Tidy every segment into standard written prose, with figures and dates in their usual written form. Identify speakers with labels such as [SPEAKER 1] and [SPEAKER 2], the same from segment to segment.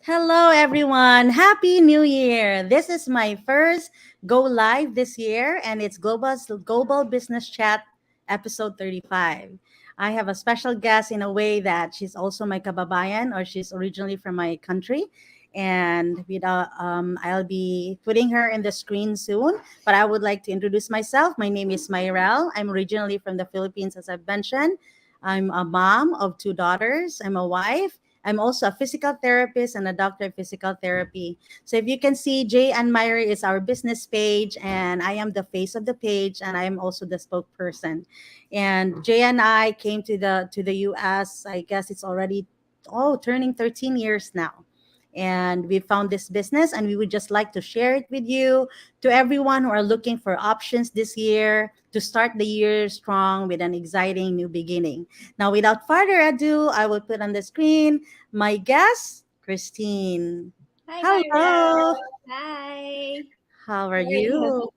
[SPEAKER 1] Hello, everyone. Happy New Year. This is my first go live this year, and it's Global Business Chat episode 35. I have a special guest in a way that she's also my kababayan, or she's originally from my country. And I'll be putting her in the screen soon. But I would like to introduce myself. My name is Mayrel. I'm originally from the Philippines, as I've mentioned. I'm a mom of two daughters. I'm a wife. I'm also a physical therapist and a doctor of physical therapy. So if you can see, Jay and Myri is our business page, and I am the face of the page, and I am also the spokesperson. And Jay and I came to the US. I guess it's already turning 13 years now. And we found this business, and we would just like to share it with you, to everyone who are looking for options this year to start the year strong with an exciting new beginning. Now, without further ado, I will put on the screen my guest, Christine.
[SPEAKER 2] Hi,
[SPEAKER 1] Hello.
[SPEAKER 2] Myra. Hi.
[SPEAKER 1] How are
[SPEAKER 2] Very,
[SPEAKER 1] you?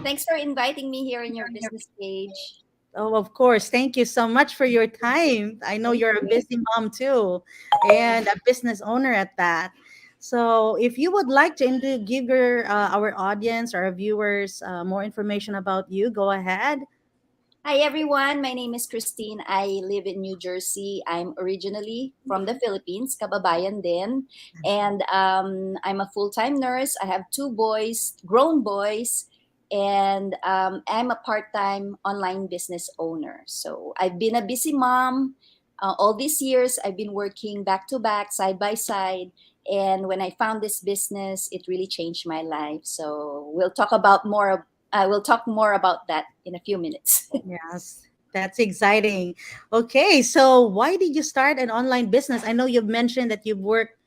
[SPEAKER 2] thanks for inviting me here in your business page.
[SPEAKER 1] Oh, of course. Thank you so much for your time. I know
[SPEAKER 2] Thank
[SPEAKER 1] you're a
[SPEAKER 2] you.
[SPEAKER 1] busy mom too, and a business owner at that. So, if you would like to give our audience or our viewers more information about you, go ahead.
[SPEAKER 2] Hi, everyone. My name is Christine. I live in New Jersey. I'm originally from the Philippines, kababayan din. And I'm a full-time nurse. I have two boys, grown boys, and I'm a part-time online business owner. So I've been a busy mom. All these years, I've been working back to back, side by side. And when I found this business, it really changed my life. So we'll talk more about that in a few minutes.
[SPEAKER 1] Yes, that's exciting. Okay, so why did you start an online business? I know you've mentioned that you've worked,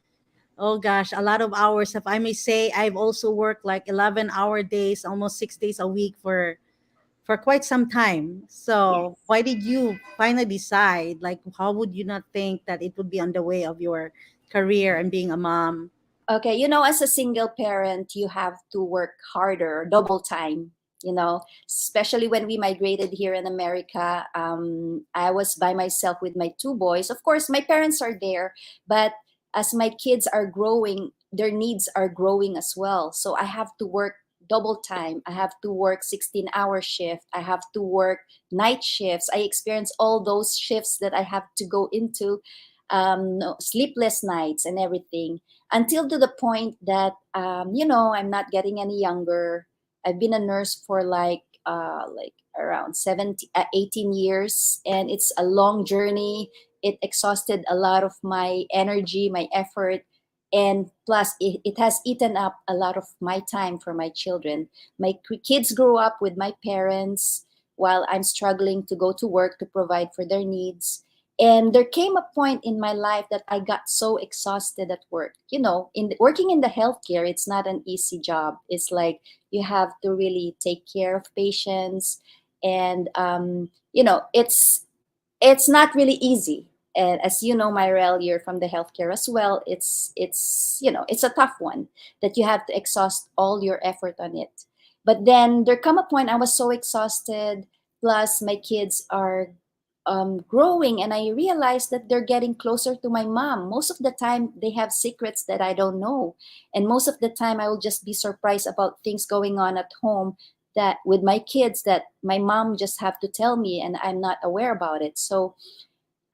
[SPEAKER 1] oh gosh, a lot of hours. If I may say, I've also worked like 11-hour days, almost 6 days a week for quite some time. So
[SPEAKER 2] Yes.
[SPEAKER 1] why did you finally decide? Like, how would you not think that it would be on the way of your career and being a mom?
[SPEAKER 2] Okay, as a single parent, you have to work harder, double time, especially when we migrated here in America. I was by myself with my two boys. Of course, my parents are there, but as my kids are growing, their needs are growing as well. So I have to work double time. I have to work 16-hour shift. I have to work night shifts. I experience all those shifts that I have to go into, no, sleepless nights and everything until to the point that I'm not getting any younger. I've been a nurse for like around 18 years, and it's a long journey. It exhausted a lot of my energy, my effort, and plus it has eaten up a lot of my time for my children. My kids grew up with my parents while I'm struggling to go to work to provide for their needs. And there came a point in my life that I got so exhausted at work. Working in the healthcare, it's not an easy job. It's like you have to really take care of patients, and it's not really easy. And as you know, Myrel, you're from the healthcare as well. It's a tough one that you have to exhaust all your effort on it. But then there come a point I was so exhausted. Plus, my kids are growing, and I realized that they're getting closer to my mom. Most of the time, they have secrets that I don't know, and most of the time, I will just be surprised about things going on at home that with my kids that my mom just have to tell me, and I'm not aware about it. So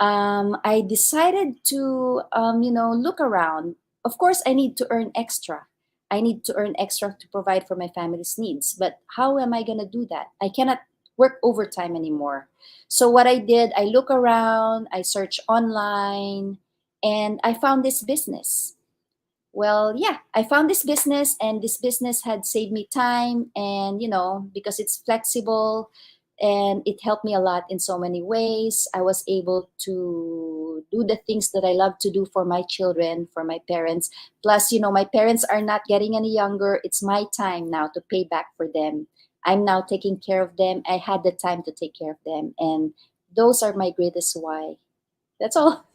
[SPEAKER 2] I decided to look around. Of course, I need to earn extra. I need to earn extra to provide for my family's needs. But how am I going to do that? I cannot work overtime anymore. So what I did, I look around, I search online, and I found this business. Well, yeah, I found this business, and this business had saved me time, and because it's flexible and it helped me a lot in so many ways. I was able to do the things that I love to do for my children, for my parents. Plus, my parents are not getting any younger. It's my time now to pay back for them. I'm now taking care of them. I had the time to take care of them, and those are my greatest why. That's all.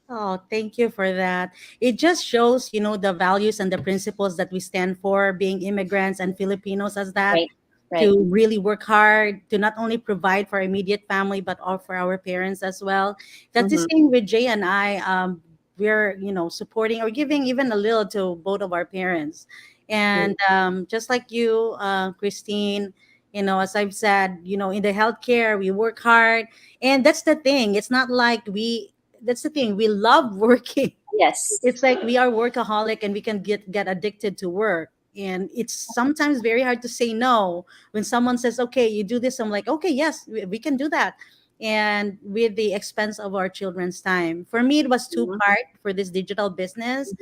[SPEAKER 1] Oh, thank you for that. It just shows, the values and the principles that we stand for, being immigrants and Filipinos, as that
[SPEAKER 2] Right, right.
[SPEAKER 1] to really work hard to not only provide for our immediate family but all for our parents as well. That's the
[SPEAKER 2] Mm-hmm.
[SPEAKER 1] same with Jay and I. we're, supporting or giving even a little to both of our parents. And just like you, Christine, as I've said, in the healthcare, we work hard. And that's the thing. It's not like that's the thing. We love working.
[SPEAKER 2] Yes.
[SPEAKER 1] It's like we are workaholic and we can get addicted to work. And it's sometimes very hard to say no when someone says, okay, you do this. I'm like, okay, yes, we can do that. And with the expense of our children's time. For me, it was two
[SPEAKER 2] Mhm.
[SPEAKER 1] part for this digital business.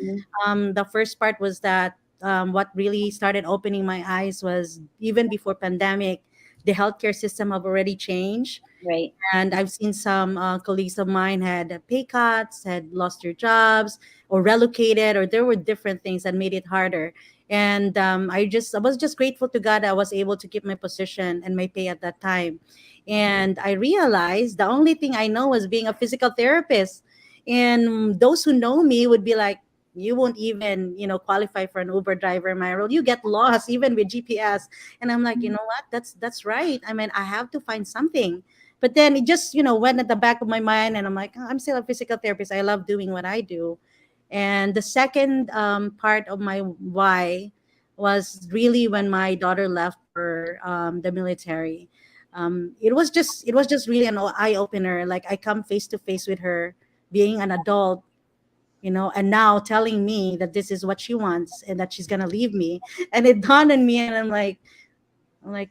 [SPEAKER 2] Mhm.
[SPEAKER 1] The first part was that what really started opening my eyes was even before pandemic, the healthcare system have already changed.
[SPEAKER 2] Right.
[SPEAKER 1] And I've seen some colleagues of mine had pay cuts, had lost their jobs, or relocated, or there were different things that made it harder. And I was just grateful to God I was able to keep my position and my pay at that time. And I realized the only thing I know was being a physical therapist. And those who know me would be like, you won't even, qualify for an Uber driver, Myro. You get lost even with GPS. And I'm like, you know what? That's right. I mean, I have to find something. But then it just, went at the back of my mind, and I'm like, "Oh, I'm still a physical therapist. I love doing what I do." And the second part of my why was really when my daughter left for the military. It was just really an eye opener. Like I come face to face with her, being an adult, and now telling me that this is what she wants and that she's gonna leave me. And it dawned on me, and I'm like,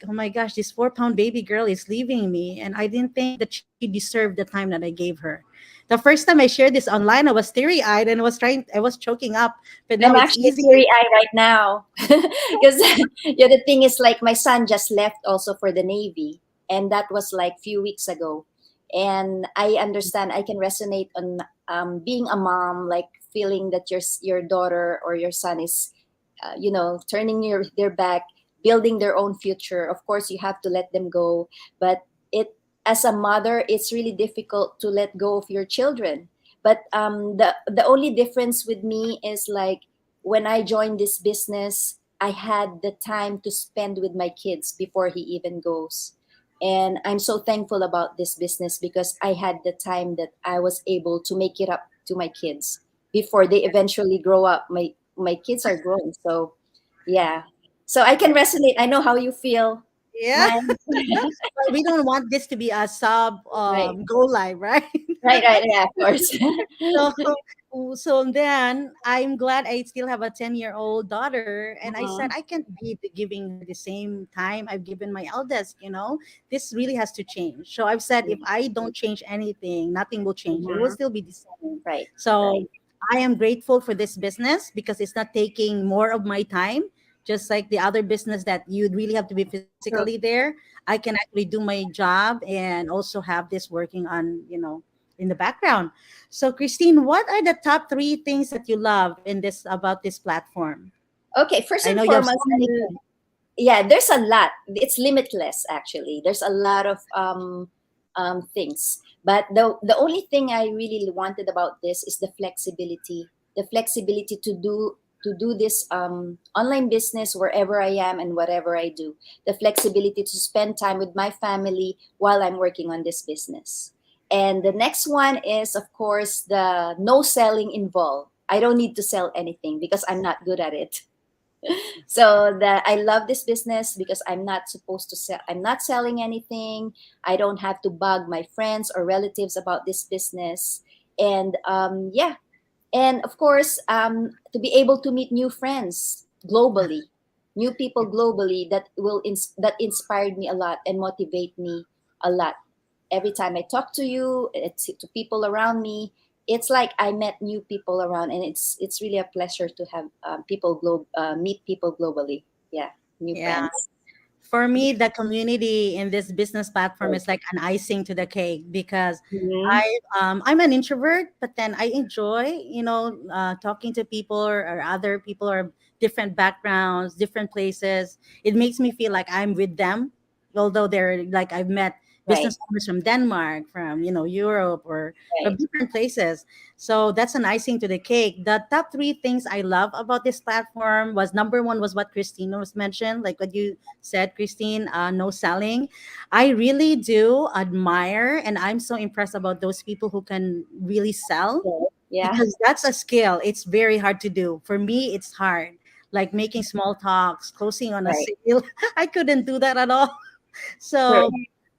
[SPEAKER 1] oh my gosh, this 4 pound baby girl is leaving me. And I didn't think that she deserved the time that I gave her. The first time I shared this online, I was teary eyed and I was choking up. But now
[SPEAKER 2] I'm
[SPEAKER 1] it's
[SPEAKER 2] actually
[SPEAKER 1] easy.
[SPEAKER 2] teary eye right now because yeah, the thing is like my son just left also for the Navy, and that was like few weeks ago. And I understand, I can resonate on being a mom, like feeling that your daughter or your son is, turning their back, building their own future. Of course, you have to let them go, but it as a mother, it's really difficult to let go of your children. But the only difference with me is like when I joined this business, I had the time to spend with my kids before he even goes. And I'm so thankful about this business because I had the time that I was able to make it up to my kids before they eventually grow up. My kids are grown, so yeah. So I can resonate. I know how you feel,
[SPEAKER 1] Yeah.
[SPEAKER 2] mine.
[SPEAKER 1] Well, we don't want this to be a sub
[SPEAKER 2] Right,
[SPEAKER 1] go live, right?
[SPEAKER 2] right, right. Yeah, of course.
[SPEAKER 1] So, so then I'm glad I still have a 10-year-old daughter. And I said,
[SPEAKER 2] Mhm.
[SPEAKER 1] I can't be giving her the same time I've given my eldest. This really has to change. So I've said, if I don't change anything, nothing will change. It will
[SPEAKER 2] Mhm.
[SPEAKER 1] still be the same.
[SPEAKER 2] Right, right.
[SPEAKER 1] So I am grateful for this business because it's not taking more of my time. Just like the other business that you'd really have to be physically
[SPEAKER 2] True.
[SPEAKER 1] there, I can actually do my job and also have this working in the background. So, Christine, what are the top three things that you love in this about this platform?
[SPEAKER 2] Okay, first
[SPEAKER 1] I
[SPEAKER 2] and
[SPEAKER 1] know you have so
[SPEAKER 2] foremost,
[SPEAKER 1] many things.
[SPEAKER 2] yeah, there's a lot. It's limitless, actually. There's a lot of things. But the only thing I really wanted about this is the flexibility to do this online business wherever I am and whatever I do. The flexibility to spend time with my family while I'm working on this business. And the next one is, of course, the no selling involved. I don't need to sell anything because I'm not good at it. So that I love this business because I'm not supposed to sell. I'm not selling anything. I don't have to bug my friends or relatives about this business. And yeah, and of course, to be able to meet new friends globally, new people globally that inspired me a lot and motivate me a lot. Every time I talk to you, to people around me, it's like I met new people around, and it's really a pleasure to have meet people globally. Yeah, new
[SPEAKER 1] Yeah.
[SPEAKER 2] friends.
[SPEAKER 1] For me, the community in this business platform
[SPEAKER 2] Right.
[SPEAKER 1] is like an icing to the cake because
[SPEAKER 2] Mhm.
[SPEAKER 1] I'm an introvert, but then I enjoy talking to people or other people or different backgrounds, different places. It makes me feel like I'm with them, although they're like I've met
[SPEAKER 2] Right,
[SPEAKER 1] business owners from Denmark, from Europe, or from
[SPEAKER 2] right.
[SPEAKER 1] different places. So that's an icing to the cake. The top three things I love about this platform was number one was what Christina was mentioned, like what you said, Christine, no selling. I really do admire and I'm so impressed about those people who can really sell.
[SPEAKER 2] Yeah.
[SPEAKER 1] because that's a skill. It's very hard to do. For me, it's hard. Like making small talks, closing on a
[SPEAKER 2] Right.
[SPEAKER 1] sale. I couldn't do that at all. So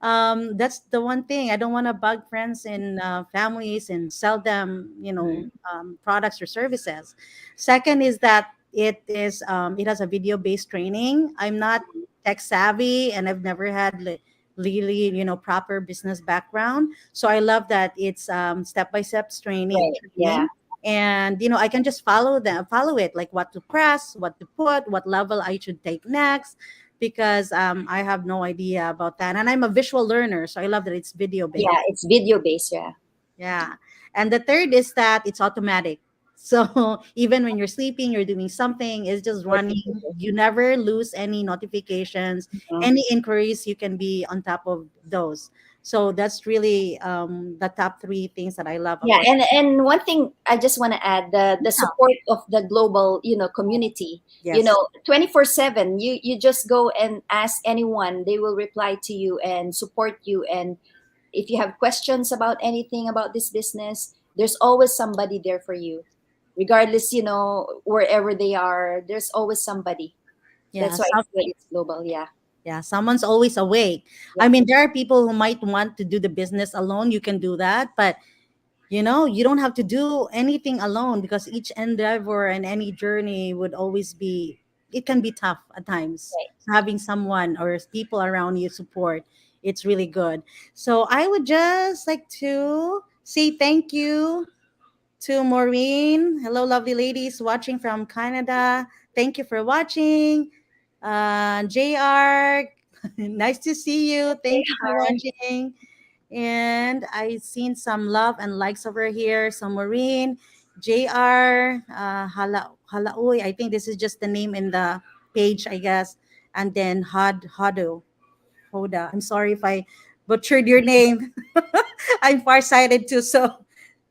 [SPEAKER 2] Correct.
[SPEAKER 1] that's the one thing. I don't want to bug friends and families and sell them,
[SPEAKER 2] Mhm.
[SPEAKER 1] products or services. Second is that it has a video based training. I'm not tech savvy, and I've never had really, proper business background. So I love that it's step by step training,
[SPEAKER 2] Right. Yeah.
[SPEAKER 1] and I can just follow it, like what to press, what to put, what level I should take next, because I have no idea about that. And I'm a visual learner, so I love that it's video
[SPEAKER 2] Yeah.
[SPEAKER 1] based.
[SPEAKER 2] It's video based. Yeah.
[SPEAKER 1] Yeah. And the third is that it's automatic. So even when you're sleeping, you're doing something, it's just running. You never lose any notifications,
[SPEAKER 2] Mhm.
[SPEAKER 1] any inquiries, you can be on top of those. So that's really the top three things that I love
[SPEAKER 2] Yeah,
[SPEAKER 1] about.
[SPEAKER 2] and one thing I just want to add, the
[SPEAKER 1] Yeah.
[SPEAKER 2] support of the global, community.
[SPEAKER 1] Yes.
[SPEAKER 2] 24/7, you just go and ask anyone, they will reply to you and support you. And if you have questions about anything about this business, there's always somebody there for you, regardless, wherever they are. There's always somebody.
[SPEAKER 1] Yeah.
[SPEAKER 2] That's why it's good. It's global. Yeah.
[SPEAKER 1] Yeah, someone's always awake. I
[SPEAKER 2] Yeah.
[SPEAKER 1] mean, there are people who might want to do the business alone. You can do that, but you don't have to do anything alone, because each endeavor and any journey would always be, it can be tough at times.
[SPEAKER 2] Right.
[SPEAKER 1] So having someone or people around you support, it's really good. So I would just like to say thank you to Maureen. Hello, lovely ladies watching from Canada. Thank you for watching. JR, nice to see you. Thank you for watching. And I seen some love and likes over here. So Maureen, JR, Halauy. I think this is just the name in the page, I guess. And then Hoda. I'm sorry if I butchered your name. I'm farsighted too, so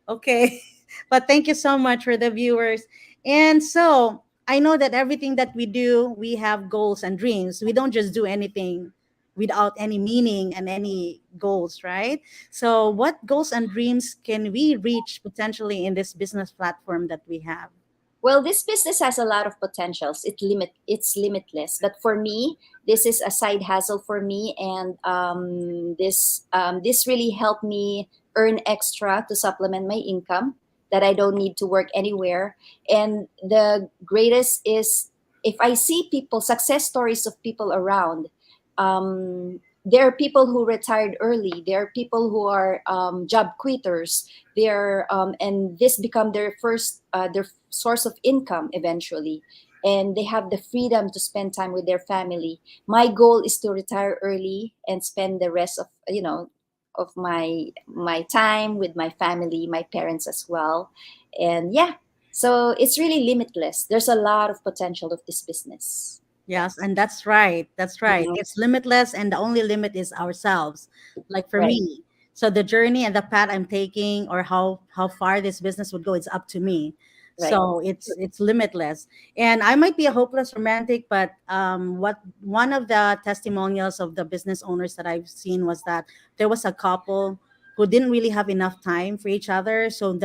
[SPEAKER 1] okay. But thank you so much for the viewers. And so I know that everything that we do, we have goals and dreams. We don't just do anything without any meaning and any goals, right? So, what goals and dreams can we reach potentially in this business platform that we have?
[SPEAKER 2] Well, this business has a lot of potentials. It's limitless. But for me, this is a side hustle for me, and this really helped me earn extra to supplement my income, that I don't need to work anywhere. And the greatest is, if I see people, success stories of people around. There are people who retired early. There are people who are job quitters. And this become their source of income eventually, and they have the freedom to spend time with their family. My goal is to retire early and spend the rest of my time with my family, my parents as well. And yeah, so it's really limitless. There's a lot of potential of this business. Yeah.
[SPEAKER 1] Yes, and that's right. That's right.
[SPEAKER 2] Mhm.
[SPEAKER 1] It's limitless, and the only limit is ourselves. Like for
[SPEAKER 2] Right.
[SPEAKER 1] me, so the journey and the path I'm taking, or how far this business would go, it's up to me.
[SPEAKER 2] Right.
[SPEAKER 1] So it's limitless. And I might be a hopeless romantic, but what one of the testimonials of the business owners that I've seen was that there was a couple who didn't really have enough time for each other. So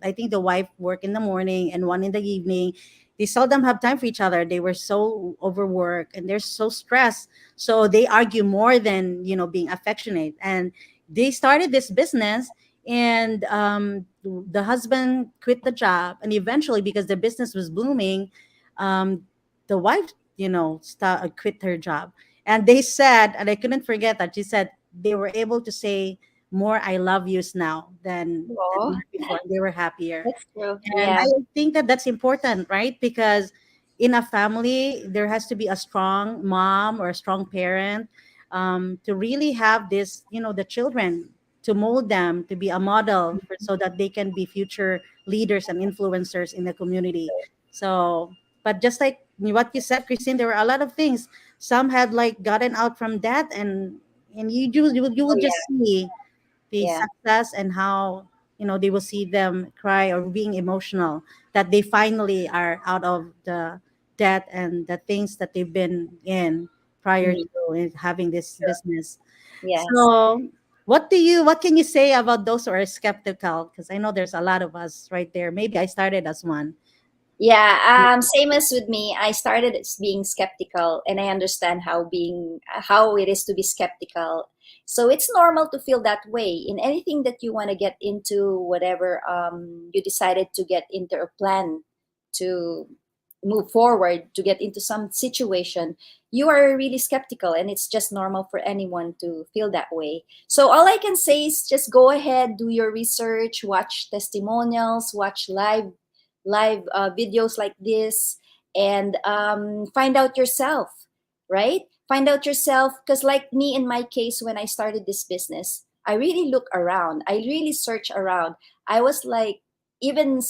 [SPEAKER 1] I think the wife worked in the morning and one in the evening. They seldom have time for each other. They were so overworked and they're so stressed. So they argue more than being affectionate. And they started this business, and the husband quit the job, and eventually, because the business was booming, um, the wife quit her job. And they said, and I couldn't forget that she said they were able to say more "I love yous" now than
[SPEAKER 2] Oh,
[SPEAKER 1] ever before. They were happier.
[SPEAKER 2] that's true.
[SPEAKER 1] And
[SPEAKER 2] Yeah.
[SPEAKER 1] I think that that's important, right? Because in a family, there has to be a strong mom or a strong parent, to really have this, the children, to mold them to be a model so that they can be future leaders and influencers in the community. So, but just like what you said, Christine, there were a lot of things. Some had like gotten out from that, and you will
[SPEAKER 2] Oh
[SPEAKER 1] just
[SPEAKER 2] yeah.
[SPEAKER 1] see the
[SPEAKER 2] Yeah.
[SPEAKER 1] success, and how they will see them cry or being emotional that they finally are out of the debt and the things that they've been in prior
[SPEAKER 2] Mhm.
[SPEAKER 1] to having this
[SPEAKER 2] Sure.
[SPEAKER 1] business.
[SPEAKER 2] Yes.
[SPEAKER 1] So What can you say about those who are skeptical? Because I know there's a lot of us right there. Maybe I started as one.
[SPEAKER 2] Yeah, same as with me. I started as being skeptical, and I understand how it is to be skeptical. So it's normal to feel that way in anything that you want to get into, whatever you decided to get into or plan to move forward to get into some situation. You are really skeptical, and it's just normal for anyone to feel that way. So all I can say is just go ahead, do your research, watch testimonials, watch live videos like this, and find out yourself, right? Find out yourself, because like me in my case, when I started this business, I really look around, I really search around. I was like, even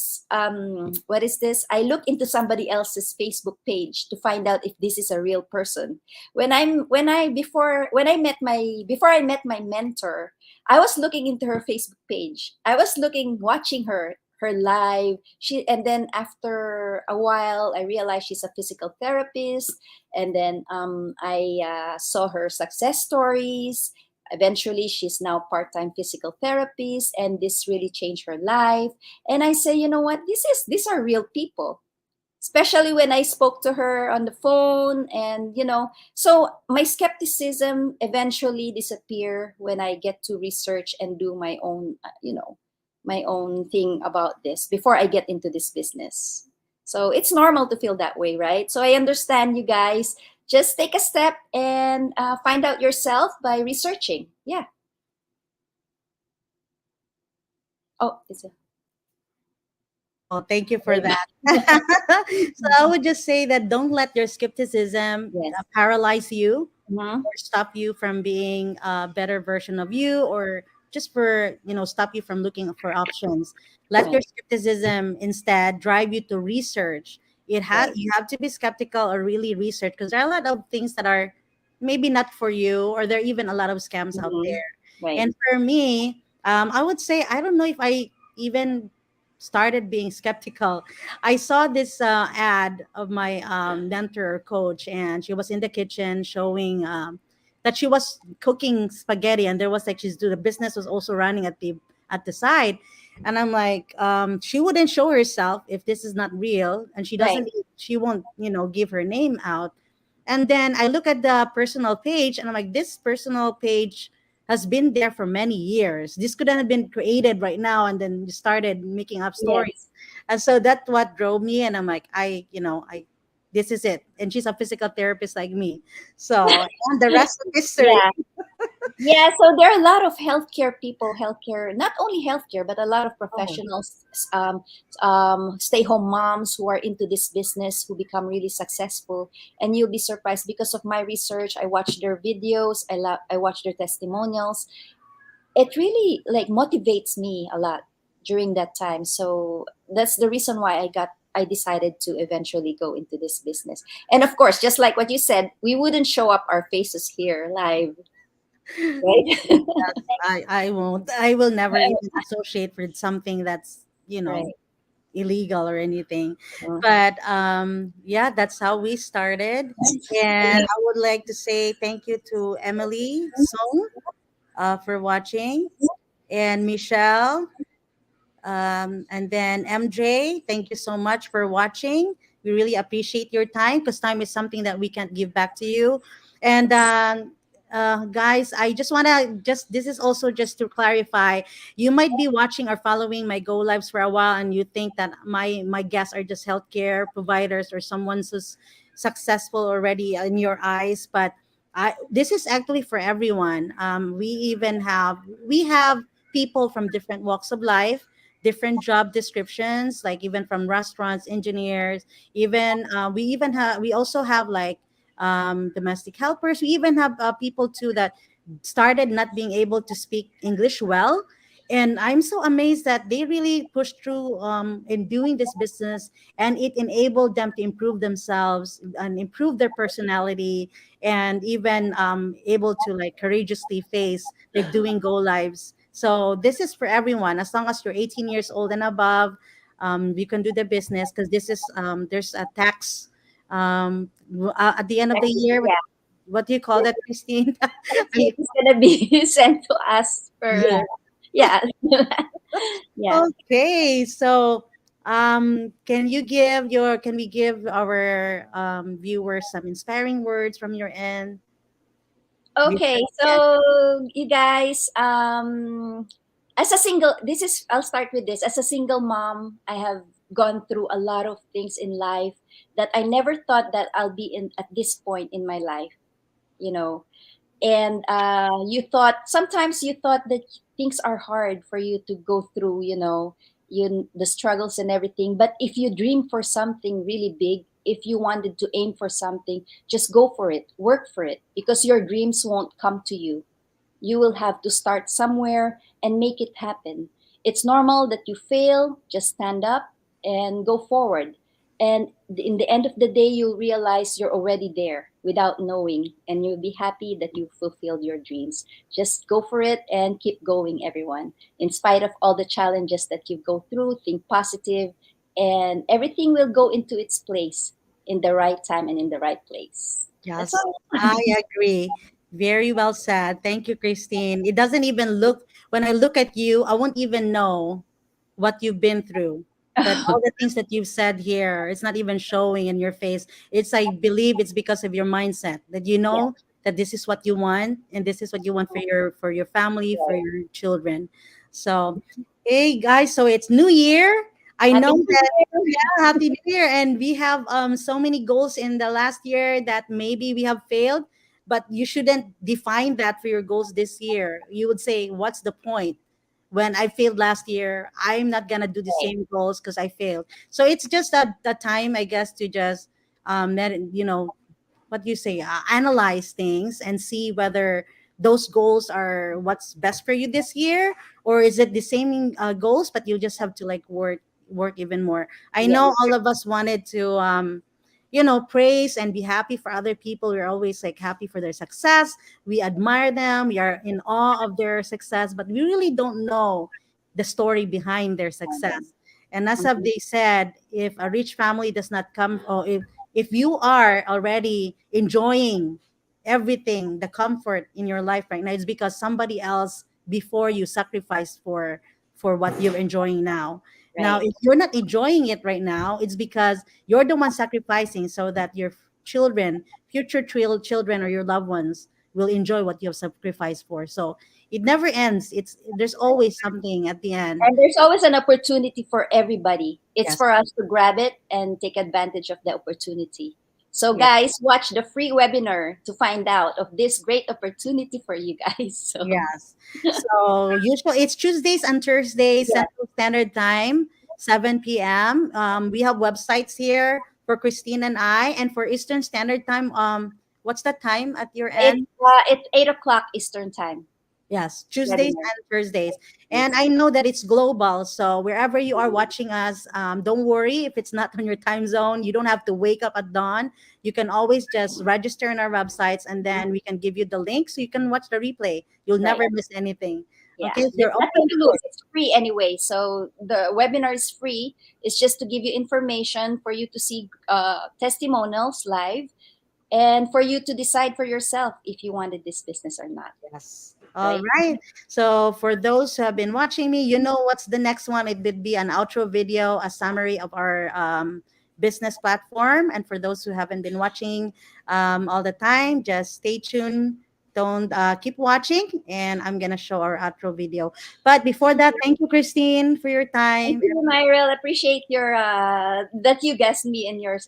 [SPEAKER 2] what is this, I look into somebody else's Facebook page to find out if this is a real person. Before I met my mentor, I was looking into her Facebook page. I was looking, watching her live. And then after a while, I realized she's a physical therapist. And then I saw her success stories. Eventually, she's now part-time physical therapist, and this really changed her life. And I say, you know what? These are real people, especially when I spoke to her on the phone. And so my skepticism eventually disappear when I get to research and do my own my own thing about this before I get into this business. So it's normal to feel that way, right? So I understand you guys. Just take a step and find out yourself by researching. Yeah. Oh, it's a
[SPEAKER 1] Oh, thank you for that. So I would just say that don't let your skepticism
[SPEAKER 2] yes.
[SPEAKER 1] paralyze you
[SPEAKER 2] Mhm.
[SPEAKER 1] or stop you from being a better version of you, or just for stop you from looking for options. Let
[SPEAKER 2] Right,
[SPEAKER 1] your skepticism instead drive you to research.
[SPEAKER 2] right.
[SPEAKER 1] You have to be skeptical or really research, because there are a lot of things that are maybe not for you, or there are even a lot of scams out
[SPEAKER 2] Mhm.
[SPEAKER 1] there.
[SPEAKER 2] Right.
[SPEAKER 1] And for me, I would say I don't know if I even started being skeptical. I saw this ad of my mentor or coach, and she was in the kitchen showing that she was cooking spaghetti, and there was like the business was also running at the side, and I'm like, she wouldn't show herself if this is not real, and
[SPEAKER 2] Right.
[SPEAKER 1] she won't give her name out. And then I look at the personal page, and I'm like, this personal page has been there for many years. This couldn't have been created right now and then started making up stories.
[SPEAKER 2] Yes.
[SPEAKER 1] And so that's what drove me. And I'm like, this is it. And she's a physical therapist like me. So, and the rest of history.
[SPEAKER 2] Yeah. Yeah, so there are a lot of healthcare people, not only healthcare, but a lot of
[SPEAKER 1] Oh,
[SPEAKER 2] professionals, stay-home moms who are into this business who become really successful. And you'll be surprised because of my research. I watch their videos, I watch their testimonials. It really like motivates me a lot during that time. So that's the reason why I decided to eventually go into this business. And of course, just like what you said, we wouldn't show up our faces here live, right?
[SPEAKER 1] I won't. I will never even associate with something that's,
[SPEAKER 2] Right.
[SPEAKER 1] illegal or anything.
[SPEAKER 2] Uh,
[SPEAKER 1] But yeah, that's how we started. And
[SPEAKER 2] yeah.
[SPEAKER 1] I would like to say thank you to Emily Song for watching, and Michelle, and then MJ. Thank you so much for watching. We really appreciate your time, because time is something that we can't give back to you. And guys, I just want to just this is also just to clarify. You might be watching or following my go lives for a while, and you think that my guests are just healthcare providers or someone who's successful already in your eyes, but this is actually for everyone. We have people from different walks of life, different job descriptions, like even from restaurants, engineers, even we also have like domestic helpers. We even have people too that started not being able to speak English well. And I'm so amazed that they really pushed through in doing this business, and it enabled them to improve themselves and improve their personality, and even able to like courageously face like doing go lives. So this is for everyone. As long as you're 18 years old and above, you can do the business, because this is there's a tax at the end of the
[SPEAKER 2] Exactly.
[SPEAKER 1] year.
[SPEAKER 2] Yeah.
[SPEAKER 1] what do you call that, Christine?
[SPEAKER 2] Cake is gonna be sent to us
[SPEAKER 1] Yeah.
[SPEAKER 2] for, yeah. Yeah.
[SPEAKER 1] Okay. So, can we give our viewers some inspiring words from your end?
[SPEAKER 2] Okay,
[SPEAKER 1] Before- Yeah.
[SPEAKER 2] so you guys, as a single, I'll start with this. As a single mom, I have gone through a lot of things in life that I never thought that I'll be in at this point in my life, you know. And sometimes you thought that things are hard for you to go through, the struggles and everything. But if you dream for something really big, if you wanted to aim for something, just go for it, work for it, because your dreams won't come to you. You will have to start somewhere and make it happen. It's normal that you fail, just stand up and go forward. And in the end of the day, you'll realize you're already there without knowing, and you'll be happy that you fulfilled your dreams. Just go for it and keep going, everyone. In spite of all the challenges that you go through, think positive, and everything will go into its place in the right time and in the right place. That's
[SPEAKER 1] Yes,
[SPEAKER 2] all.
[SPEAKER 1] I agree. Very well said. Thank you, Christine. It doesn't even look, when I look at you, I won't even know what you've been through. But all the things that you've said here, it's not even showing in your face. It's, I believe it's because of your mindset that you
[SPEAKER 2] Yeah.
[SPEAKER 1] know that this is what you want and this is what you want for your family, for your children. So, hey guys, so it's New Year. I
[SPEAKER 2] Happy
[SPEAKER 1] know
[SPEAKER 2] New
[SPEAKER 1] that.
[SPEAKER 2] Year.
[SPEAKER 1] Yeah, Happy New Year. And we have so many goals in the last year that maybe we have failed, but you shouldn't define that for your goals this year. You would say, what's the point? When I failed last year, I'm not gonna do the
[SPEAKER 2] Right.
[SPEAKER 1] same goals because I failed. So it's just a time, I guess, to just you know, what do you say, analyze things and see whether those goals are what's best for you this year, or is it the same goals but you just have to like work even more. I
[SPEAKER 2] Yes.
[SPEAKER 1] know all of us wanted to praise and be happy for other people. We're always like happy for their success. We admire them, we are in awe of their success, but we really don't know the story behind their success. And as have
[SPEAKER 2] Mhm.
[SPEAKER 1] they said, if a rich family does not come, or if you are already enjoying everything, the comfort in your life right now, it's because somebody else before you sacrificed for what you're enjoying now. Now,
[SPEAKER 2] Right.
[SPEAKER 1] if you're not enjoying it right now, it's because you're the one sacrificing so that your children, future children, or your loved ones will enjoy what you have sacrificed for. So it never ends. It's there's always something at the end.
[SPEAKER 2] And there's always an opportunity for everybody. It's
[SPEAKER 1] Yes.
[SPEAKER 2] for us to grab it and take advantage of the opportunity. So,
[SPEAKER 1] Yes.
[SPEAKER 2] guys, watch the free webinar to find out of this great opportunity for you guys. So,
[SPEAKER 1] Yes. So usually it's Tuesdays and Thursdays,
[SPEAKER 2] yeah,
[SPEAKER 1] Central Standard Time, 7 p.m. We have websites here for Christine and I, and for Eastern Standard Time. What's the time at your end?
[SPEAKER 2] it's 8 o'clock Eastern time
[SPEAKER 1] Yes, Tuesdays
[SPEAKER 2] webinar.
[SPEAKER 1] and Thursdays. And
[SPEAKER 2] Yes,
[SPEAKER 1] I know that it's global. So wherever you are watching us, don't worry if it's not on your time zone. You don't have to wake up at dawn. You can always just register in our websites and then we can give you the link so you can watch the replay. You'll
[SPEAKER 2] right.
[SPEAKER 1] never miss anything.
[SPEAKER 2] Yeah,
[SPEAKER 1] Okay, if
[SPEAKER 2] there's
[SPEAKER 1] you're open
[SPEAKER 2] nothing to
[SPEAKER 1] to
[SPEAKER 2] lose.
[SPEAKER 1] it.
[SPEAKER 2] It's free anyway. So the webinar is free. It's just to give you information for you to see testimonials live, and for you to decide for yourself if you wanted this business or not,
[SPEAKER 1] Yes. All
[SPEAKER 2] right?
[SPEAKER 1] right. So for those who have been watching me, you know what's the next one. It would be an outro video, a summary of our business platform. And for those who haven't been watching all the time, just stay tuned. Don't keep watching, and I'm gonna show our outro video. But before that, thank you, Christine, for your
[SPEAKER 2] Thank
[SPEAKER 1] time.
[SPEAKER 2] you, Myril. Appreciate your that you guessed me in your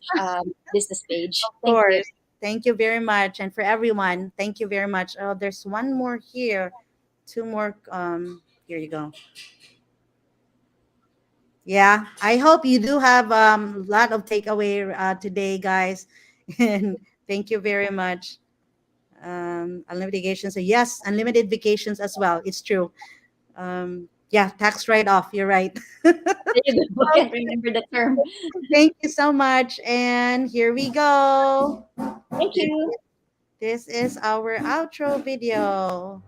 [SPEAKER 2] business page.
[SPEAKER 1] Of
[SPEAKER 2] Thank you.
[SPEAKER 1] course. Thank you very much. And for everyone, thank you very much. Oh, there's one more here. Two more. Here you go. Yeah, I hope you do have a lot of takeaway today, guys. And thank you very much. Unlimited vacations. So yes, unlimited vacations as well. It's true. Yeah, tax write off. You're right.
[SPEAKER 2] There you go. I can't remember the term.
[SPEAKER 1] Thank you so much. And here we go.
[SPEAKER 2] Thank
[SPEAKER 1] This,
[SPEAKER 2] you.
[SPEAKER 1] this is our outro video.